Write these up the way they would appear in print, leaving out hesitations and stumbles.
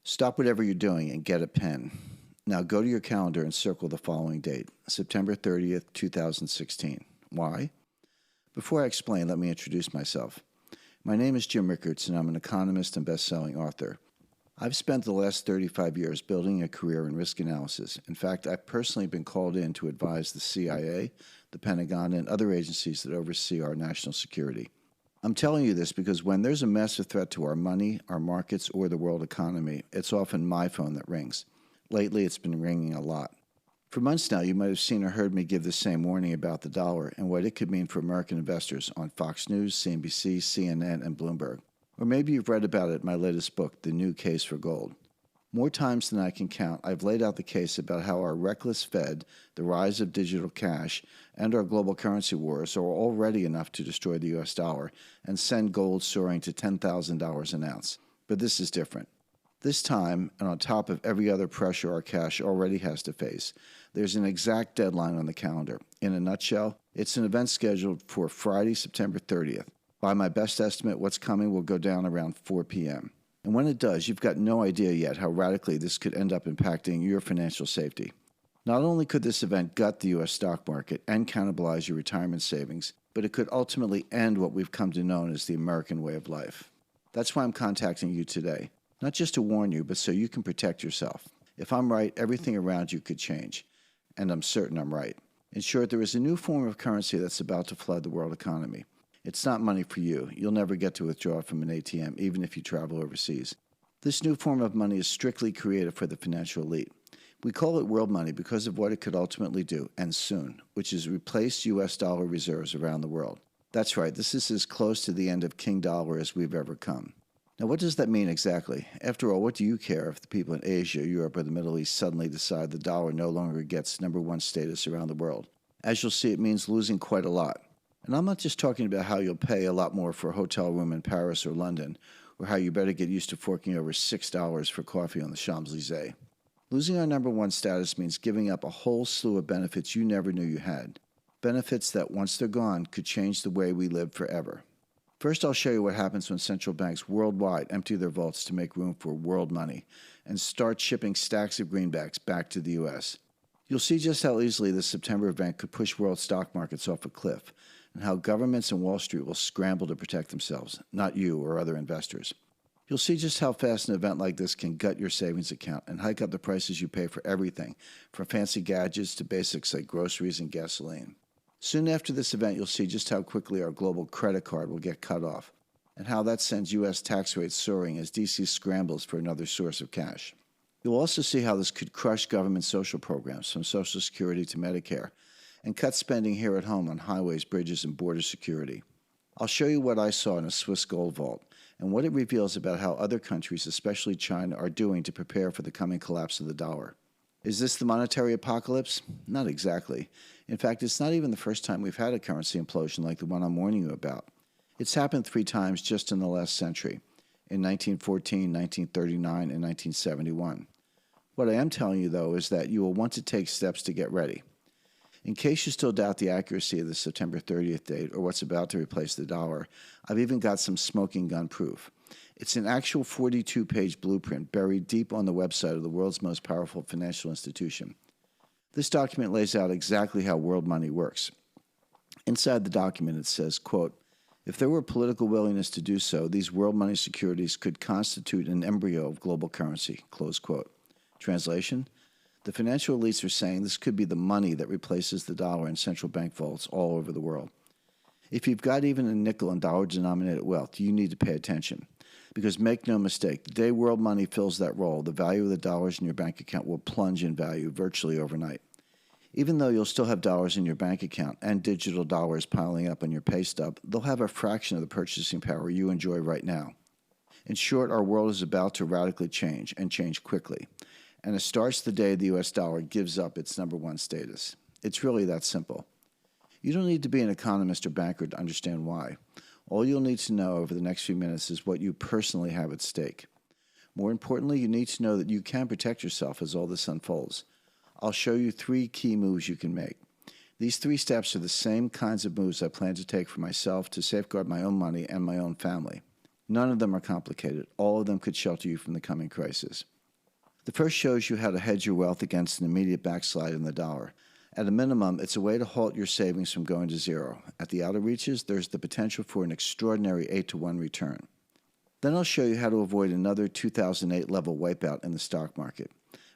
Stop whatever you're doing and get a pen. Now go to your calendar and circle the following date, September 30th, 2016. Why? Before I explain, let me introduce myself. My name is Jim Rickards, and I'm an economist and best-selling author. I've spent the last 35 years building a career in risk analysis. In fact, I've personally been called in to advise the CIA, the Pentagon, and other agencies that oversee our national security. I'm telling you this because when there's a massive threat to our money, our markets, or the world economy, it's often my phone that rings. Lately, it's been ringing a lot. For months now, you might have seen or heard me give the same warning about the dollar and what it could mean for American investors on Fox News, CNBC, CNN, and Bloomberg. Or maybe you've read about it in my latest book, The New Case for Gold. More times than I can count, I've laid out the case about how our reckless Fed, the rise of digital cash, and our global currency wars are already enough to destroy the U.S. dollar and send gold soaring to $10,000 an ounce. But this is different. This time, and on top of every other pressure our cash already has to face, there's an exact deadline on the calendar. In a nutshell, it's an event scheduled for Friday, September 30th. By my best estimate, what's coming will go down around 4 p.m. And when it does, you've got no idea yet how radically this could end up impacting your financial safety. Not only could this event gut the U.S. stock market and cannibalize your retirement savings, but it could ultimately end what we've come to know as the American way of life. That's why I'm contacting you today. Not just to warn you, but so you can protect yourself. If I'm right, everything around you could change. And I'm certain I'm right. In short, there is a new form of currency that's about to flood the world economy. It's not money for you. You'll never get to withdraw it from an ATM, even if you travel overseas. This new form of money is strictly created for the financial elite. We call it world money because of what it could ultimately do, and soon, which is replace U.S. dollar reserves around the world. That's right, this is as close to the end of King Dollar as we've ever come. Now, what does that mean exactly? After all, what do you care if the people in Asia, Europe, or the Middle East suddenly decide the dollar no longer gets number one status around the world? As you'll see, it means losing quite a lot. And I'm not just talking about how you'll pay a lot more for a hotel room in Paris or London, or how you better get used to forking over $6 for coffee on the Champs-Élysées. Losing our number one status means giving up a whole slew of benefits you never knew you had. Benefits that, once they're gone, could change the way we live forever. First, I'll show you what happens when central banks worldwide empty their vaults to make room for world money and start shipping stacks of greenbacks back to the U.S. You'll see just how easily this September event could push world stock markets off a cliff, and how governments and Wall Street will scramble to protect themselves, not you or other investors. You'll see just how fast an event like this can gut your savings account and hike up the prices you pay for everything, from fancy gadgets to basics like groceries and gasoline. Soon after this event, you'll see just how quickly our global credit card will get cut off, and how that sends U.S. tax rates soaring as D.C. scrambles for another source of cash. You'll also see how this could crush government social programs, from Social Security to Medicare, and cut spending here at home on highways, bridges, and border security. I'll show you what I saw in a Swiss gold vault, and what it reveals about how other countries, especially China, are doing to prepare for the coming collapse of the dollar. Is this the monetary apocalypse? Not exactly. In fact, it's not even the first time we've had a currency implosion like the one I'm warning you about. It's happened 3 times just in the last century, in 1914, 1939, and 1971. What I am telling you, though, is that you will want to take steps to get ready. In case you still doubt the accuracy of the September 30th date or what's about to replace the dollar, I've even got some smoking gun proof. It's an actual 42-page blueprint buried deep on the website of the world's most powerful financial institution. This document lays out exactly how world money works. Inside the document it says, quote, "If there were political willingness to do so, these world money securities could constitute an embryo of global currency," close quote. Translation? The financial elites are saying this could be the money that replaces the dollar in central bank vaults all over the world. If you've got even a nickel and dollar-denominated wealth, you need to pay attention. Because make no mistake, the day world money fills that role, the value of the dollars in your bank account will plunge in value virtually overnight. Even though you'll still have dollars in your bank account and digital dollars piling up on your pay stub, they'll have a fraction of the purchasing power you enjoy right now. In short, our world is about to radically change, and change quickly. And it starts the day the U.S. dollar gives up its number one status. It's really that simple. You don't need to be an economist or banker to understand why. All you'll need to know over the next few minutes is what you personally have at stake. More importantly, you need to know that you can protect yourself as all this unfolds. I'll show you 3 key moves you can make. These 3 steps are the same kinds of moves I plan to take for myself to safeguard my own money and my own family. None of them are complicated. All of them could shelter you from the coming crisis. The first shows you how to hedge your wealth against an immediate backslide in the dollar. At a minimum, it's a way to halt your savings from going to zero. At the outer reaches, there's the potential for an extraordinary 8-to-1 return. Then I'll show you how to avoid another 2008 level wipeout in the stock market.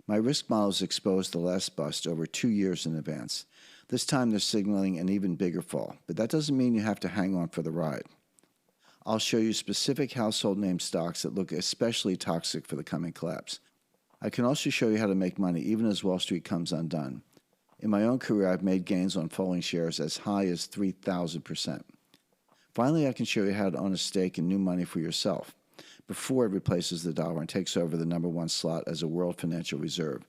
My risk models exposed the last bust over 2 years in advance. This time they're signaling an even bigger fall, but that doesn't mean you have to hang on for the ride. I'll show you specific household name stocks that look especially toxic for the coming collapse. I can also show you how to make money even as Wall Street comes undone. In my own career, I've made gains on falling shares as high as 3,000%. Finally, I can show you how to own a stake in new money for yourself before it replaces the dollar and takes over the number one slot as a world financial reserve.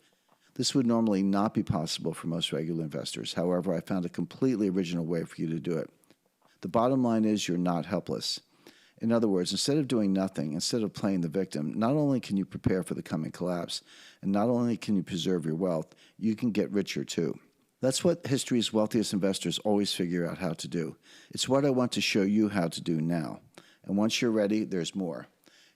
This would normally not be possible for most regular investors. However, I found a completely original way for you to do it. The bottom line is you're not helpless. In other words, instead of doing nothing, instead of playing the victim, not only can you prepare for the coming collapse, and not only can you preserve your wealth, you can get richer too. That's what history's wealthiest investors always figure out how to do. It's what I want to show you how to do now. And once you're ready, there's more,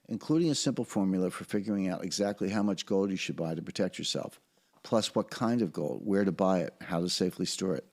including a simple formula for figuring out exactly how much gold you should buy to protect yourself, plus what kind of gold, where to buy it, how to safely store it.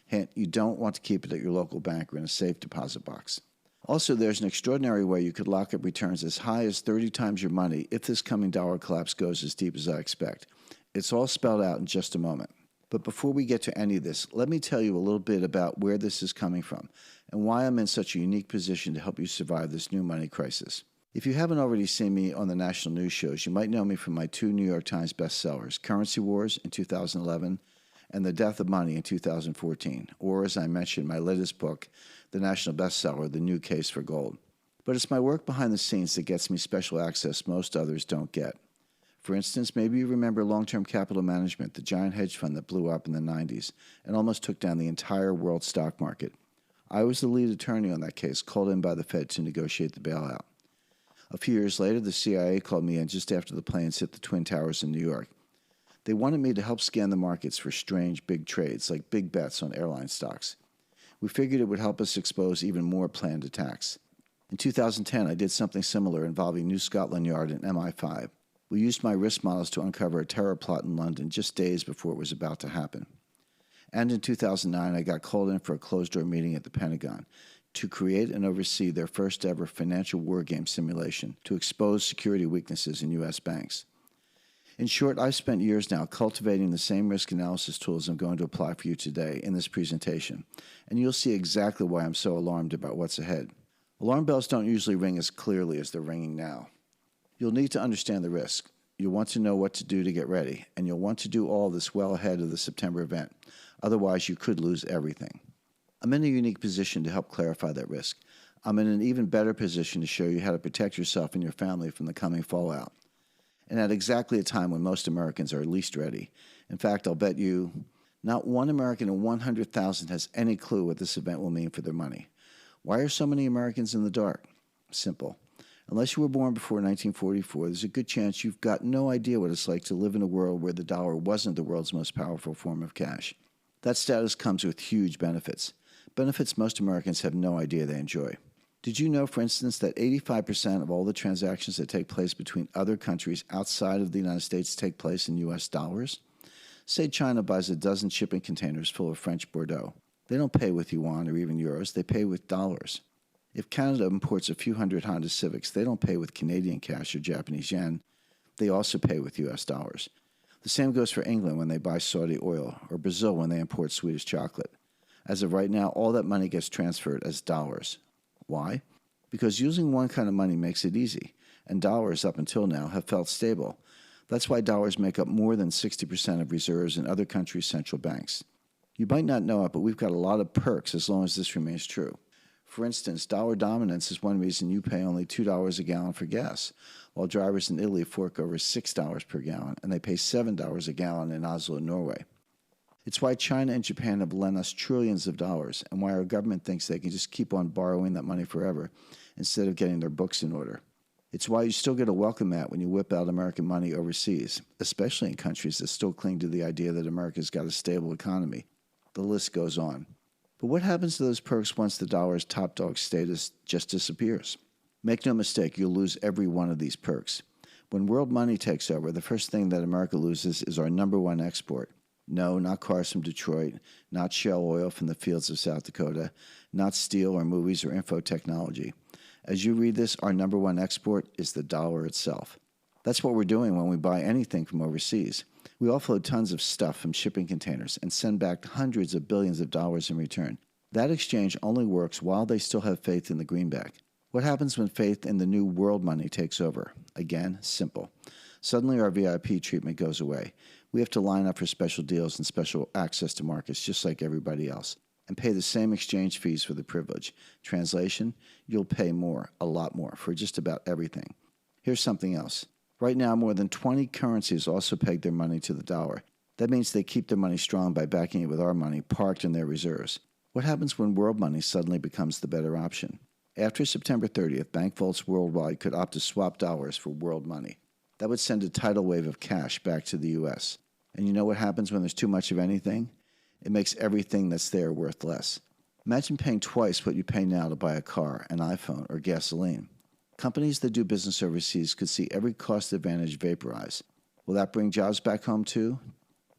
Hint, you don't want to keep it at your local bank or in a safe deposit box. Also, there's an extraordinary way you could lock up returns as high as 30 times your money if this coming dollar collapse goes as deep as I expect. It's all spelled out in just a moment. But before we get to any of this, let me tell you a little bit about where this is coming from and why I'm in such a unique position to help you survive this new money crisis. If you haven't already seen me on the national news shows, you might know me from my 2 New York Times bestsellers, Currency Wars in 2011 and The Death of Money in 2014, or as I mentioned, my latest book, the national bestseller, The New Case for Gold. But it's my work behind the scenes that gets me special access most others don't get. For instance, maybe you remember Long-Term Capital Management, the giant hedge fund that blew up in the 90s and almost took down the entire world stock market. I was the lead attorney on that case, called in by the Fed to negotiate the bailout. A few years later, the CIA called me in just after the planes hit the Twin Towers in New York. They wanted me to help scan the markets for strange big trades, like big bets on airline stocks. We figured it would help us expose even more planned attacks. In 2010, I did something similar involving New Scotland Yard and MI5. We used my risk models to uncover a terror plot in London just days before it was about to happen. And in 2009, I got called in for a closed-door meeting at the Pentagon to create and oversee their first-ever financial war game simulation to expose security weaknesses in U.S. banks. In short, I've spent years now cultivating the same risk analysis tools I'm going to apply for you today in this presentation, and you'll see exactly why I'm so alarmed about what's ahead. Alarm bells don't usually ring as clearly as they're ringing now. You'll need to understand the risk. You'll want to know what to do to get ready, and you'll want to do all this well ahead of the September event. Otherwise, you could lose everything. I'm in a unique position to help clarify that risk. I'm in an even better position to show you how to protect yourself and your family from the coming fallout. And at exactly a time when most Americans are least ready. In fact, I'll bet you not one American in 100,000 has any clue what this event will mean for their money. Why are so many Americans in the dark? Simple. Unless you were born before 1944, there's a good chance you've got no idea what it's like to live in a world where the dollar wasn't the world's most powerful form of cash. That status comes with huge benefits. Benefits most Americans have no idea they enjoy. Did you know, for instance, that 85% of all the transactions that take place between other countries outside of the United States take place in U.S. dollars? Say China buys a dozen shipping containers full of French Bordeaux. They don't pay with yuan or even euros, they pay with dollars. If Canada imports a few hundred Honda Civics, they don't pay with Canadian cash or Japanese yen. They also pay with U.S. dollars. The same goes for England when they buy Saudi oil, or Brazil when they import Swedish chocolate. As of right now, all that money gets transferred as dollars. Why? Because using one kind of money makes it easy, and dollars up until now have felt stable. That's why dollars make up more than 60% of reserves in other countries' central banks. You might not know it, but we've got a lot of perks as long as this remains true. For instance, dollar dominance is one reason you pay only $2 a gallon for gas, while drivers in Italy fork over $6 per gallon, and they pay $7 a gallon in Oslo, Norway. It's why China and Japan have lent us trillions of dollars, and why our government thinks they can just keep on borrowing that money forever instead of getting their books in order. It's why you still get a welcome mat when you whip out American money overseas, especially in countries that still cling to the idea that America's got a stable economy. The list goes on. But what happens to those perks once the dollar's top dog status just disappears? Make no mistake, you'll lose every one of these perks. When world money takes over, the first thing that America loses is our number one export. No, not cars from Detroit, not shale oil from the fields of South Dakota, not steel or movies or info technology. As you read this, our number one export is the dollar itself. That's what we're doing when we buy anything from overseas. We offload tons of stuff from shipping containers and send back hundreds of billions of dollars in return. That exchange only works while they still have faith in the greenback. What happens when faith in the new world money takes over? Again, simple. Suddenly our VIP treatment goes away. We have to line up for special deals and special access to markets just like everybody else, and pay the same exchange fees for the privilege. Translation, you'll pay more, a lot more, for just about everything. Here's something else. Right now, more than 20 currencies also peg their money to the dollar. That means they keep their money strong by backing it with our money parked in their reserves. What happens when world money suddenly becomes the better option? After September 30th, bank vaults worldwide could opt to swap dollars for world money. That would send a tidal wave of cash back to the U.S. And you know what happens when there's too much of anything? It makes everything that's there worth less. Imagine paying twice what you pay now to buy a car, an iPhone, or gasoline. Companies that do business overseas could see every cost advantage vaporize. Will that bring jobs back home too?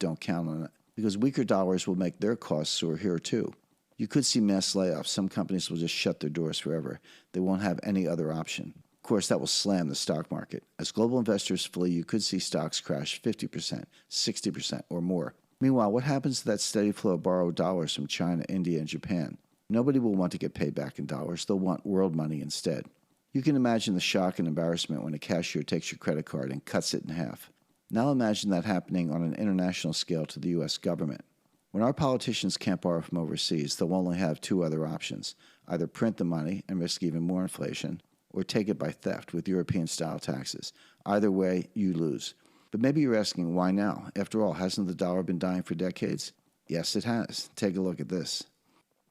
Don't count on it, because weaker dollars will make their costs soar here too. You could see mass layoffs. Some companies will just shut their doors forever. They won't have any other option. Of course, that will slam the stock market. As global investors flee, you could see stocks crash 50%, 60%, or more. Meanwhile, what happens to that steady flow of borrowed dollars from China, India, and Japan? Nobody will want to get paid back in dollars. They'll want world money instead. You can imagine the shock and embarrassment when a cashier takes your credit card and cuts it in half. Now imagine that happening on an international scale to the U.S. government. When our politicians can't borrow from overseas, they'll only have two other options: either print the money and risk even more inflation, or take it by theft with European-style taxes. Either way, you lose. But maybe you're asking, why now? After all, hasn't the dollar been dying for decades? Yes, it has. Take a look at this.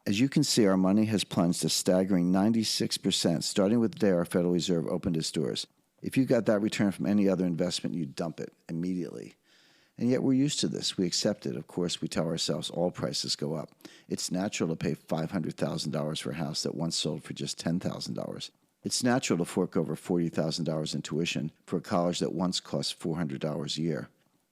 As you can see, our money has plunged a staggering 96%, starting with the day our Federal Reserve opened its doors. If you got that return from any other investment, you'd dump it immediately. And yet we're used to this. We accept it. Of course, we tell ourselves all prices go up. It's natural to pay $500,000 for a house that once sold for just $10,000. It's natural to fork over $40,000 in tuition for a college that once cost $400 a year.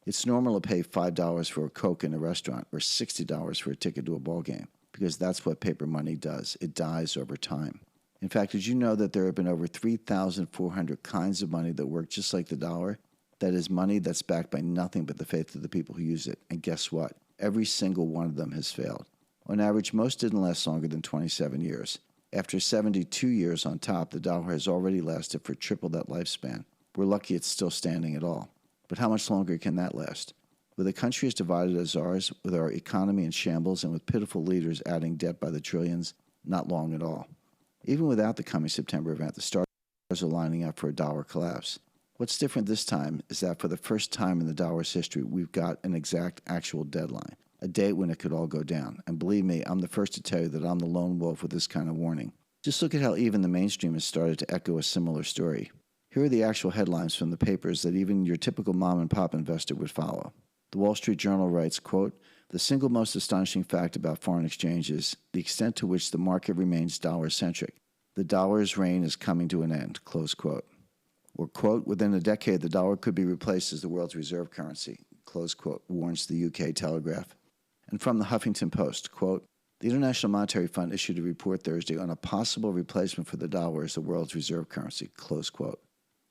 It's normal to pay $5 for a Coke in a restaurant or $60 for a ticket to a ball game, because that's what paper money does. It dies over time. In fact, did you know that there have been over 3,400 kinds of money that work just like the dollar? That is money that's backed by nothing but the faith of the people who use it. And guess what? Every single one of them has failed. On average, most didn't last longer than 27 years. After 72 years on top, the dollar has already lasted for triple that lifespan. We're lucky it's still standing at all. But how much longer can that last? With a country as divided as ours, with our economy in shambles, and with pitiful leaders adding debt by the trillions, not long at all. Even without the coming September event, the stars are lining up for a dollar collapse. What's different this time is that for the first time in the dollar's history, we've got an exact actual deadline, a date when it could all go down. And believe me, I'm the first to tell you that I'm the lone wolf with this kind of warning. Just look at how even the mainstream has started to echo a similar story. Here are the actual headlines from the papers that even your typical mom-and-pop investor would follow. The Wall Street Journal writes, quote, "The single most astonishing fact about foreign exchange is the extent to which the market remains dollar-centric. The dollar's reign is coming to an end," close quote. Or, quote, "Within a decade, the dollar could be replaced as the world's reserve currency," close quote, warns the UK Telegraph. And from the Huffington Post, quote, "The International Monetary Fund issued a report Thursday on a possible replacement for the dollar as the world's reserve currency," close quote.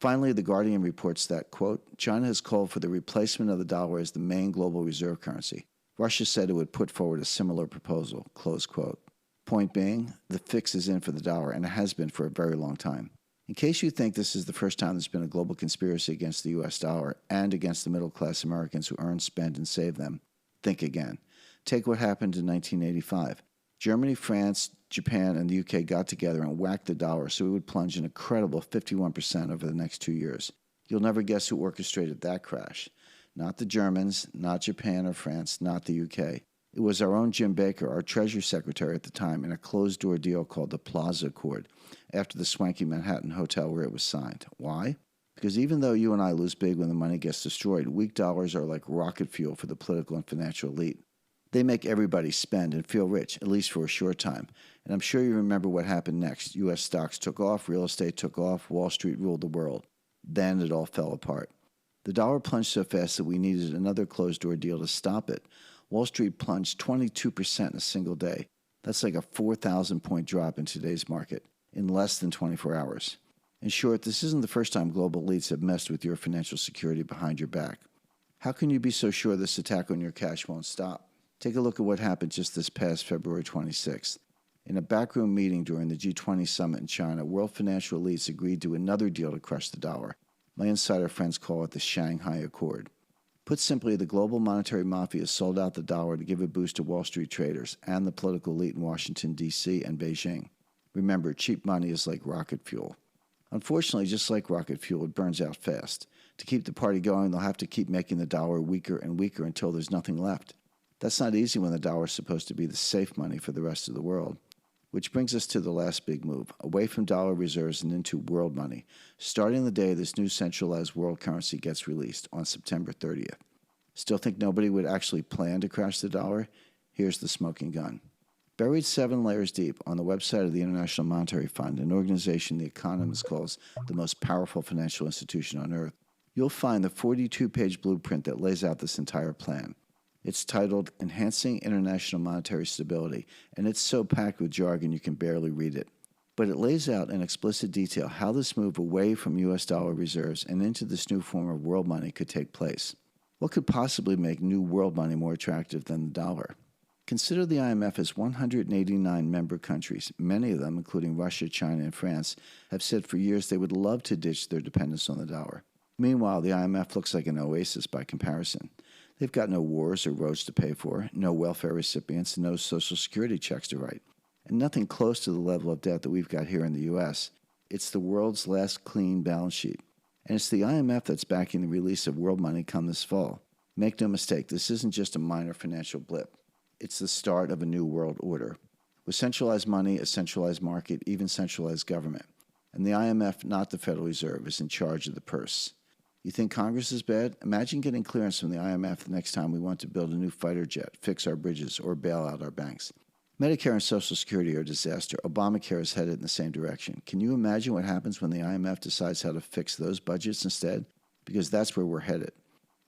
Finally, The Guardian reports that, quote, "China has called for the replacement of the dollar as the main global reserve currency. Russia said it would put forward a similar proposal," close quote. Point being, the fix is in for the dollar, and it has been for a very long time. In case you think this is the first time there's been a global conspiracy against the U.S. dollar and against the middle-class Americans who earn, spend, and save them, think again. Take what happened in 1985. Germany, France, Japan, and the UK got together and whacked the dollar so it would plunge an incredible 51% over the next 2 years. You'll never guess who orchestrated that crash. Not the Germans, not Japan or France, not the UK. It was our own Jim Baker, our Treasury Secretary at the time, in a closed-door deal called the Plaza Accord, after the swanky Manhattan hotel where it was signed. Why? Because even though you and I lose big when the money gets destroyed, weak dollars are like rocket fuel for the political and financial elite. They make everybody spend and feel rich, at least for a short time. And I'm sure you remember what happened next. U.S. stocks took off, real estate took off, Wall Street ruled the world. Then it all fell apart. The dollar plunged so fast that we needed another closed-door deal to stop it. Wall Street plunged 22% in a single day. That's like a 4,000-point drop in today's market in less than 24 hours. In short, this isn't the first time global elites have messed with your financial security behind your back. How can you be so sure this attack on your cash won't stop? Take a look at what happened just this past February 26th. In a backroom meeting during the G20 summit in China, world financial elites agreed to another deal to crush the dollar. My insider friends call it the Shanghai Accord. Put simply, the global monetary mafia sold out the dollar to give a boost to Wall Street traders and the political elite in Washington, D.C. and Beijing. Remember, cheap money is like rocket fuel. Unfortunately, just like rocket fuel, it burns out fast. To keep the party going, they'll have to keep making the dollar weaker and weaker until there's nothing left. That's not easy when the dollar is supposed to be the safe money for the rest of the world. Which brings us to the last big move, away from dollar reserves and into world money, starting the day this new centralized world currency gets released on September 30th. Still think nobody would actually plan to crash the dollar? Here's the smoking gun. Buried 7 layers deep on the website of the International Monetary Fund, an organization the economist calls the most powerful financial institution on earth, you'll find the 42-page blueprint that lays out this entire plan. It's titled Enhancing International Monetary Stability, and it's so packed with jargon you can barely read it. But it lays out in explicit detail how this move away from U.S. dollar reserves and into this new form of world money could take place. What could possibly make new world money more attractive than the dollar? Consider the IMF as 189 member countries. Many of them, including Russia, China, and France, have said for years they would love to ditch their dependence on the dollar. Meanwhile, the IMF looks like an oasis by comparison. They've got no wars or roads to pay for, no welfare recipients, no social security checks to write, and nothing close to the level of debt that we've got here in the U.S. It's the world's last clean balance sheet. And it's the IMF that's backing the release of world money come this fall. Make no mistake, this isn't just a minor financial blip. It's the start of a new world order. With centralized money, a centralized market, even centralized government. And the IMF, not the Federal Reserve, is in charge of the purse. You think Congress is bad? Imagine getting clearance from the IMF the next time we want to build a new fighter jet, fix our bridges, or bail out our banks. Medicare and Social Security are a disaster. Obamacare is headed in the same direction. Can you imagine what happens when the IMF decides how to fix those budgets instead? Because that's where we're headed.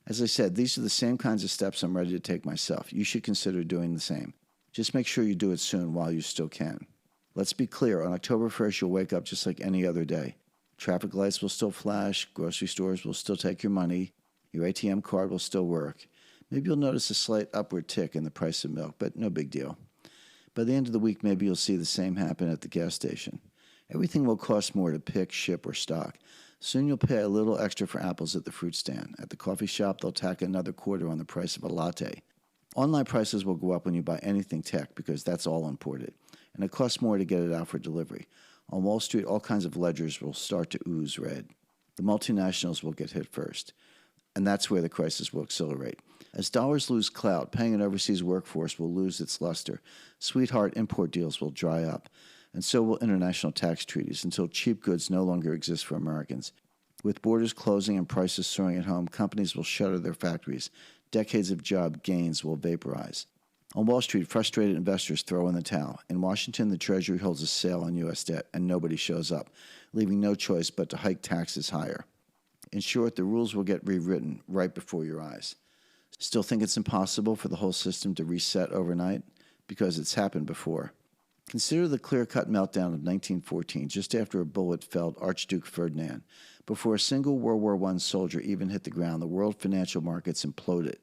As I said, these are the same kinds of steps I'm ready to take myself. You should consider doing the same. Just make sure you do it soon while you still can. Let's be clear, on October 1st, you'll wake up just like any other day. Traffic lights will still flash, grocery stores will still take your money, your ATM card will still work. Maybe you'll notice a slight upward tick in the price of milk, but no big deal. By the end of the week, maybe you'll see the same happen at the gas station. Everything will cost more to pick, ship, or stock. Soon you'll pay a little extra for apples at the fruit stand. At the coffee shop, they'll tack another quarter on the price of a latte. Online prices will go up when you buy anything tech because that's all imported, and it costs more to get it out for delivery. On Wall Street, all kinds of ledgers will start to ooze red. The multinationals will get hit first, and that's where the crisis will accelerate. As dollars lose clout, paying an overseas workforce will lose its luster. Sweetheart import deals will dry up, and so will international tax treaties until cheap goods no longer exist for Americans. With borders closing and prices soaring at home, companies will shutter their factories. Decades of job gains will vaporize. On Wall Street, frustrated investors throw in the towel. In Washington, the Treasury holds a sale on U.S. debt, and nobody shows up, leaving no choice but to hike taxes higher. In short, the rules will get rewritten right before your eyes. Still think it's impossible for the whole system to reset overnight? Because it's happened before. Consider the clear-cut meltdown of 1914, just after a bullet felled Archduke Ferdinand. Before a single World War I soldier even hit the ground, the world financial markets imploded.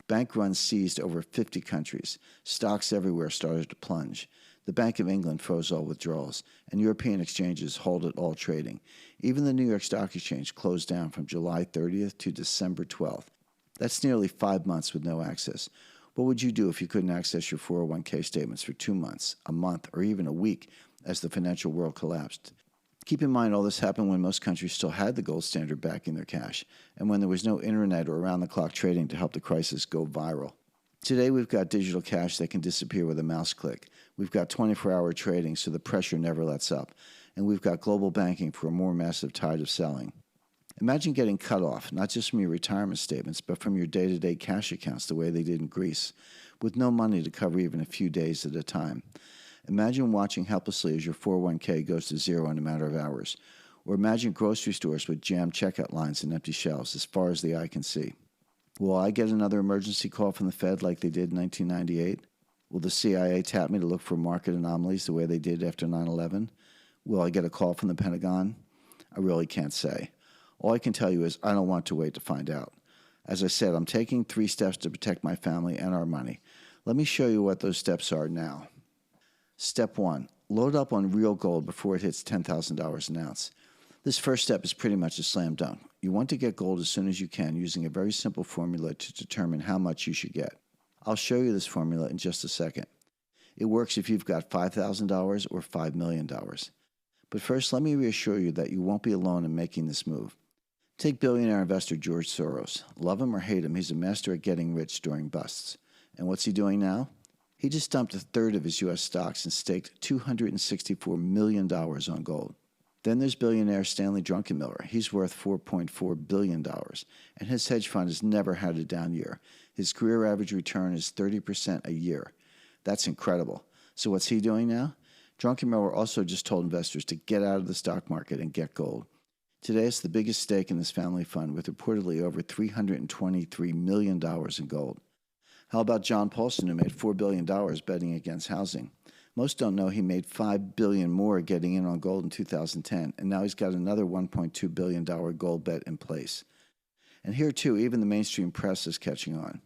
Bank runs seized over 50 countries. Stocks everywhere started to plunge. The Bank of England froze all withdrawals, and European exchanges halted all trading. Even the New York Stock Exchange closed down from July 30th to December 12th. That's nearly 5 months with no access. What would you do if you couldn't access your 401k statements for 2 months, a month, or even a week as the financial world collapsed? Keep in mind all this happened when most countries still had the gold standard backing their cash, and when there was no internet or around-the-clock trading to help the crisis go viral. Today we've got digital cash that can disappear with a mouse click. We've got 24-hour trading so the pressure never lets up, and we've got global banking for a more massive tide of selling. Imagine getting cut off, not just from your retirement statements, but from your day-to-day cash accounts the way they did in Greece. with no money to cover even a few days at a time. Imagine watching helplessly as your 401k goes to zero in a matter of hours. Or imagine grocery stores with jammed checkout lines and empty shelves as far as the eye can see. Will I get another emergency call from the Fed like they did in 1998? Will the CIA tap me to look for market anomalies the way they did after 9/11? Will I get a call from the Pentagon? I really can't say. All I can tell you is I don't want to wait to find out. As I said, I'm taking 3 steps to protect my family and our money. Let me show you what those steps are now. Step 1. Load up on real gold before it hits $10,000 an ounce. This first step is pretty much a slam dunk. You want to get gold as soon as you can using a very simple formula to determine how much you should get. I'll show you this formula in just a second. It works if you've got $5,000 or $5 million. But first, let me reassure you that you won't be alone in making this move. Take billionaire investor George Soros. Love him or hate him, he's a master at getting rich during busts. And what's he doing now? He just dumped a third of his U.S. stocks and staked $264 million on gold. Then there's billionaire Stanley Druckenmiller. He's worth $4.4 billion, and his hedge fund has never had a down year. His career average return is 30% a year. That's incredible. So what's he doing now? Druckenmiller also just told investors to get out of the stock market and get gold. Today, it's the biggest stake in this family fund with reportedly over $323 million in gold. How about John Paulson, who made $4 billion betting against housing? Most don't know he made $5 billion more getting in on gold in 2010, and now he's got another $1.2 billion gold bet in place. And here, too, even the mainstream press is catching on.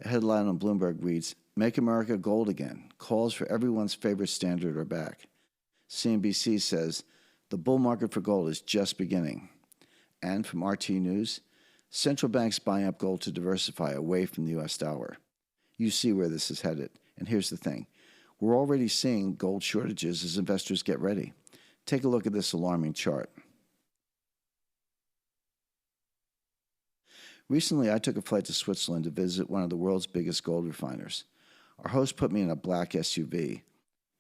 A headline on Bloomberg reads, "Make America Gold Again. Calls for everyone's favorite standard are back." CNBC says, "The bull market for gold is just beginning." And from RT News, "Central banks buying up gold to diversify away from the U.S. dollar." You see where this is headed. And here's the thing. We're already seeing gold shortages as investors get ready. Take a look at this alarming chart. Recently, I took a flight to Switzerland to visit one of the world's biggest gold refiners. Our host put me in a black SUV,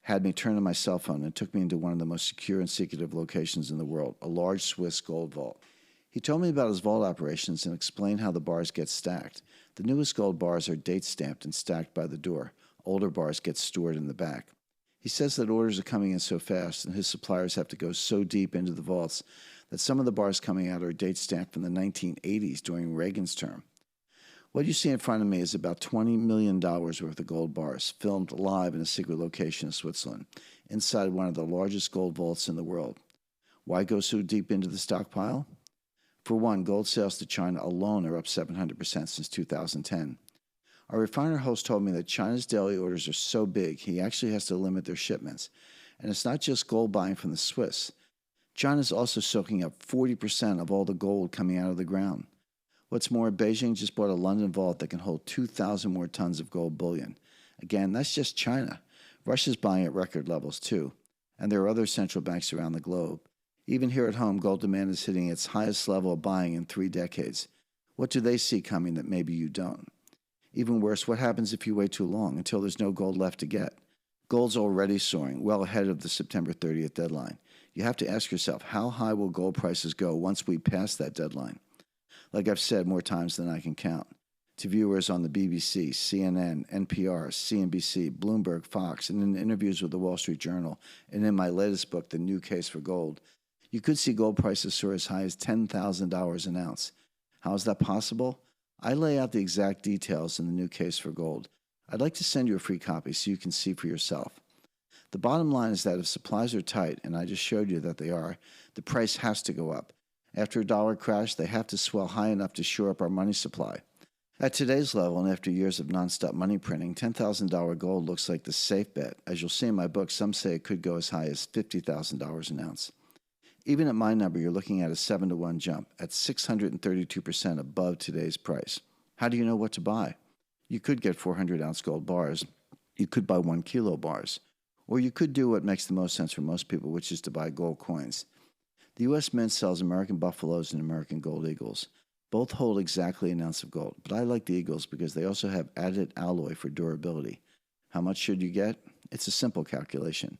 had me turn on my cell phone, and took me into one of the most secure and secretive locations in the world, a large Swiss gold vault. He told me about his vault operations and explained how the bars get stacked. The newest gold bars are date-stamped and stacked by the door. Older bars get stored in the back. He says that orders are coming in so fast and his suppliers have to go so deep into the vaults that some of the bars coming out are date-stamped from the 1980s during Reagan's term. What you see in front of me is about $20 million worth of gold bars, filmed live in a secret location in Switzerland, inside one of the largest gold vaults in the world. Why go so deep into the stockpile? For one, gold sales to China alone are up 700% since 2010. Our refiner host told me that China's daily orders are so big, he actually has to limit their shipments. And it's not just gold buying from the Swiss. China's also soaking up 40% of all the gold coming out of the ground. What's more, Beijing just bought a London vault that can hold 2,000 more tons of gold bullion. Again, that's just China. Russia's buying at record levels too. And there are other central banks around the globe. Even here at home, gold demand is hitting its highest level of buying in 3 decades. What do they see coming that maybe you don't? Even worse, what happens if you wait too long until there's no gold left to get? Gold's already soaring, well ahead of the September 30th deadline. You have to ask yourself, how high will gold prices go once we pass that deadline? Like I've said more times than I can count, to viewers on the BBC, CNN, NPR, CNBC, Bloomberg, Fox, and in interviews with the Wall Street Journal, and in my latest book, The New Case for Gold, you could see gold prices soar as high as $10,000 an ounce. How is that possible? I lay out the exact details in The New Case for Gold. I'd like to send you a free copy so you can see for yourself. The bottom line is that if supplies are tight, and I just showed you that they are, the price has to go up. After a dollar crash, they have to swell high enough to shore up our money supply. At today's level, and after years of nonstop money printing, $10,000 gold looks like the safe bet. As you'll see in my book, some say it could go as high as $50,000 an ounce. Even at my number, you're looking at a 7-to-1 jump at 632% above today's price. How do you know what to buy? You could get 400-ounce gold bars. You could buy 1-kilo bars. Or you could do what makes the most sense for most people, which is to buy gold coins. The U.S. Mint sells American Buffaloes and American Gold Eagles. Both hold exactly an ounce of gold, but I like the Eagles because they also have added alloy for durability. How much should you get? It's a simple calculation.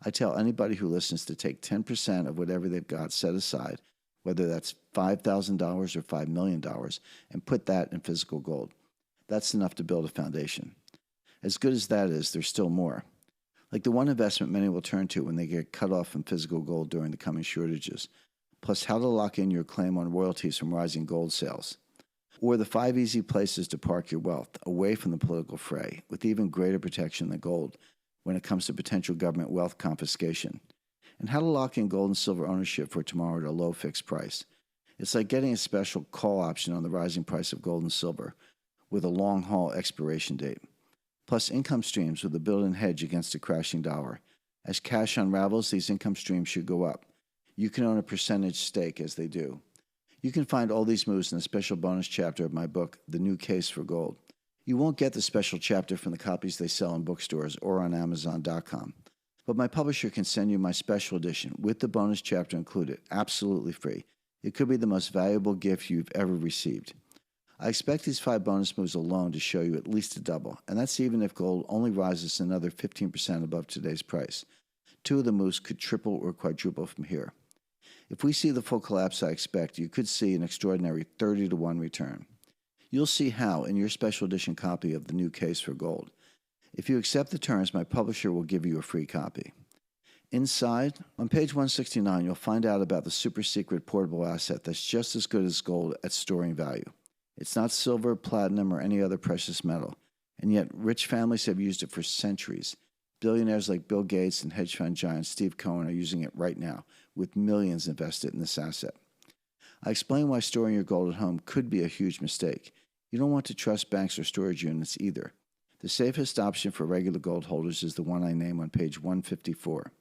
I tell anybody who listens to take 10% of whatever they've got set aside, whether that's $5,000 or $5 million, and put that in physical gold. That's enough to build a foundation. As good as that is, there's still more. Like the one investment many will turn to when they get cut off from physical gold during the coming shortages, plus how to lock in your claim on royalties from rising gold sales. Or the 5 easy places to park your wealth, away from the political fray, with even greater protection than gold when it comes to potential government wealth confiscation. And how to lock in gold and silver ownership for tomorrow at a low fixed price. It's like getting a special call option on the rising price of gold and silver, with a long-haul expiration date. Plus income streams with a built-in hedge against a crashing dollar. As cash unravels, these income streams should go up. You can own a percentage stake as they do. You can find all these moves in a special bonus chapter of my book, The New Case for Gold. You won't get the special chapter from the copies they sell in bookstores or on Amazon.com. But my publisher can send you my special edition with the bonus chapter included, absolutely free. It could be the most valuable gift you've ever received. I expect these 5 bonus moves alone to show you at least a double, and that's even if gold only rises another 15% above today's price. 2 of the moves could triple or quadruple from here. If we see the full collapse I expect, you could see an extraordinary 30-to-1 return. You'll see how in your special edition copy of The New Case for Gold. If you accept the terms, my publisher will give you a free copy. Inside, on page 169, you'll find out about the super secret portable asset that's just as good as gold at storing value. It's not silver, platinum, or any other precious metal, and yet rich families have used it for centuries. Billionaires like Bill Gates and hedge fund giant Steve Cohen are using it right now, with millions invested in this asset. I explain why storing your gold at home could be a huge mistake. You don't want to trust banks or storage units either. The safest option for regular gold holders is the one I name on page 154.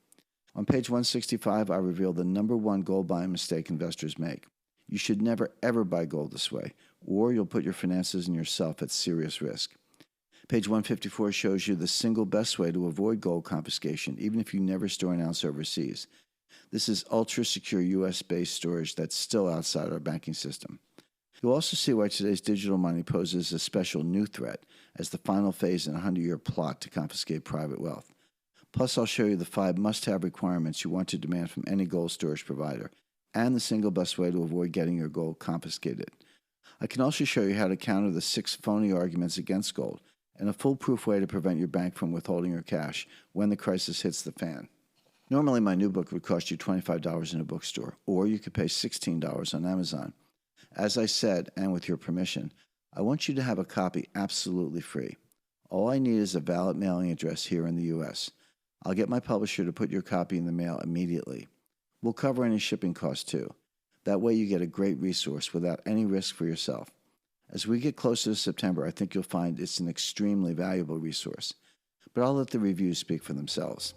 On page 165, I reveal the number 1 gold buying mistake investors make. You should never ever buy gold this way, or you'll put your finances and yourself at serious risk. Page 154 shows you the single best way to avoid gold confiscation, even if you never store an ounce overseas. This is ultra-secure U.S.-based storage that's still outside our banking system. You'll also see why today's digital money poses a special new threat as the final phase in a 100-year plot to confiscate private wealth. Plus, I'll show you the 5 must-have requirements you want to demand from any gold storage provider, and the single best way to avoid getting your gold confiscated. I can also show you how to counter the 6 phony arguments against gold, and a foolproof way to prevent your bank from withholding your cash when the crisis hits the fan. Normally, my new book would cost you $25 in a bookstore, or you could pay $16 on Amazon. As I said, and with your permission, I want you to have a copy absolutely free. All I need is a valid mailing address here in the U.S. I'll get my publisher to put your copy in the mail immediately. We'll cover any shipping costs too. That way you get a great resource without any risk for yourself. As we get closer to September, I think you'll find it's an extremely valuable resource. But I'll let the reviews speak for themselves.